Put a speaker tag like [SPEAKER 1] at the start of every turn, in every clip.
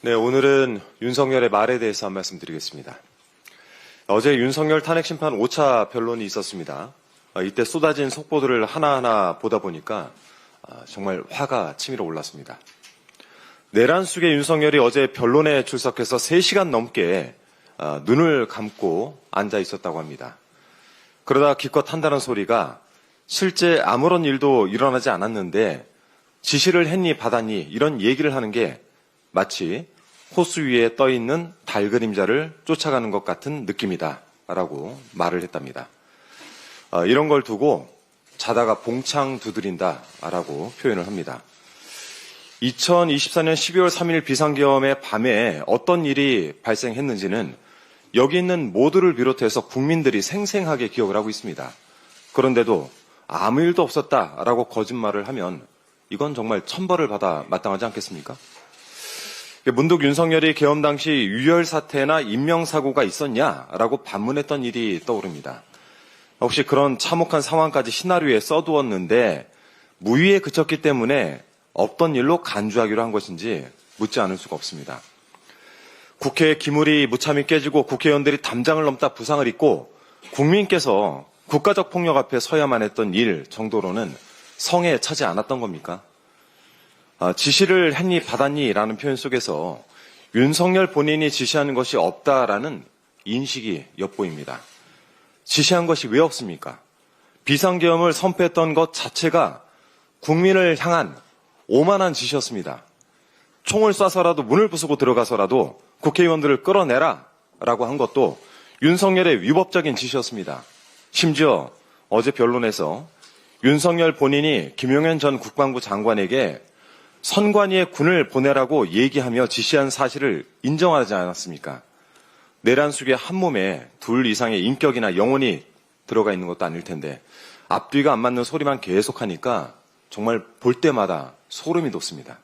[SPEAKER 1] 네, 오늘은 윤석열의 말에 대해서 한 말씀 드리겠습니다. 어제 윤석열 탄핵심판 5차 변론이 있었습니다. 이때 쏟아진 속보들을 하나하나 보다 보니까 정말 화가 치밀어 올랐습니다. 내란 속의 윤석열이 어제 변론에 출석해서 3시간 넘게 눈을 감고 앉아 있었다고 합니다. 그러다 기껏 한다는 소리가 실제 아무런 일도 일어나지 않았는데 지시를 했니 받았니 이런 얘기를 하는 게 마치 호수 위에 떠있는 달 그림자를 쫓아가는 것 같은 느낌이다 라고 말을 했답니다. 이런 걸 두고 자다가 봉창 두드린다 라고 표현을 합니다. 2024년 12월 3일 비상계엄의 밤에 어떤 일이 발생했는지는 여기 있는 모두를 비롯해서 국민들이 생생하게 기억을 하고 있습니다. 그런데도 아무 일도 없었다라고 거짓말을 하면 이건 정말 천벌을 받아 마땅하지 않겠습니까? 문득 윤석열이 계엄 당시 유혈 사태나 인명사고가 있었냐라고 반문했던 일이 떠오릅니다. 혹시 그런 참혹한 상황까지 시나리오에 써두었는데 무위에 그쳤기 때문에 없던 일로 간주하기로 한 것인지 묻지 않을 수가 없습니다. 국회의 기물이 무참히 깨지고 국회의원들이 담장을 넘다 부상을 입고 국민께서 국가적 폭력 앞에 서야만 했던 일 정도로는 성에 차지 않았던 겁니까? 지시를 했니 받았니 라는 표현 속에서 윤석열 본인이 지시하는 것이 없다라는 인식이 엿보입니다. 지시한 것이 왜 없습니까? 비상계엄을 선포했던 것 자체가 국민을 향한 오만한 지시였습니다. 총을 쏴서라도 문을 부수고 들어가서라도 국회의원들을 끌어내라 라고 한 것도 윤석열의 위법적인 지시였습니다. 심지어 어제 변론에서 윤석열 본인이 김용현 전 국방부 장관에게 선관위에 군을 보내라고 얘기하며 지시한 사실을 인정하지 않았습니까? 내란 속에 한 몸에 둘 이상의 인격이나 영혼이 들어가 있는 것도 아닐 텐데 앞뒤가 안 맞는 소리만 계속하니까 정말 볼 때마다 소름이 돋습니다.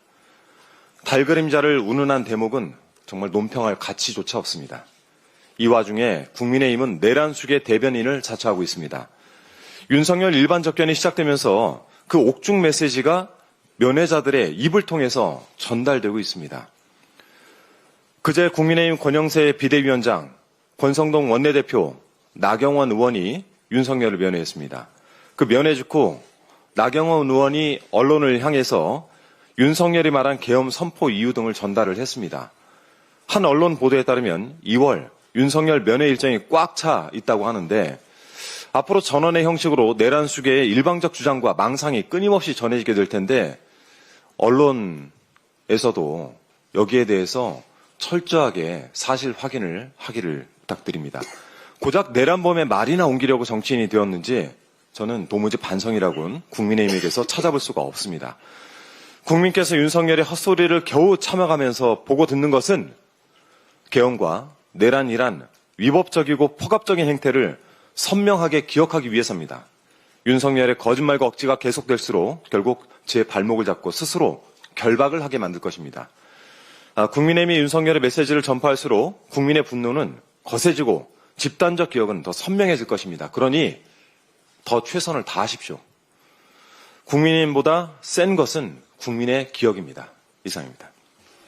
[SPEAKER 1] 달 그림자를 운운한 대목은 정말 논평할 가치조차 없습니다. 이 와중에 국민의힘은 내란 속의 대변인을 자처하고 있습니다. 윤석열 일반 접견이 시작되면서 그 옥중 메시지가 면회자들의 입을 통해서 전달되고 있습니다. 그제 국민의힘 권영세 비대위원장, 권성동 원내대표, 나경원 의원이 윤석열을 면회했습니다. 그 면회 직후 나경원 의원이 언론을 향해서 윤석열이 말한 계엄 선포 이유 등을 전달을 했습니다. 한 언론 보도에 따르면 2월 윤석열 면회 일정이 꽉 차 있다고 하는데 앞으로 전원의 형식으로 내란 속의 일방적 주장과 망상이 끊임없이 전해지게 될 텐데 언론에서도 여기에 대해서 철저하게 사실 확인을 하기를 부탁드립니다. 고작 내란범의 말이나 옮기려고 정치인이 되었는지 저는 도무지 반성이라고는 국민의힘에게서 찾아볼 수가 없습니다. 국민께서 윤석열의 헛소리를 겨우 참아가면서 보고 듣는 것은 계엄과 내란이란 위법적이고 폭압적인 행태를 선명하게 기억하기 위해서입니다. 윤석열의 거짓말과 억지가 계속될수록 결국 제 발목을 잡고 스스로 결박을 하게 만들 것입니다. 국민의힘이 윤석열의 메시지를 전파할수록 국민의 분노는 거세지고 집단적 기억은 더 선명해질 것입니다. 그러니 더 최선을 다하십시오. 국민의힘보다 센 것은 국민의 기억입니다. 이상입니다.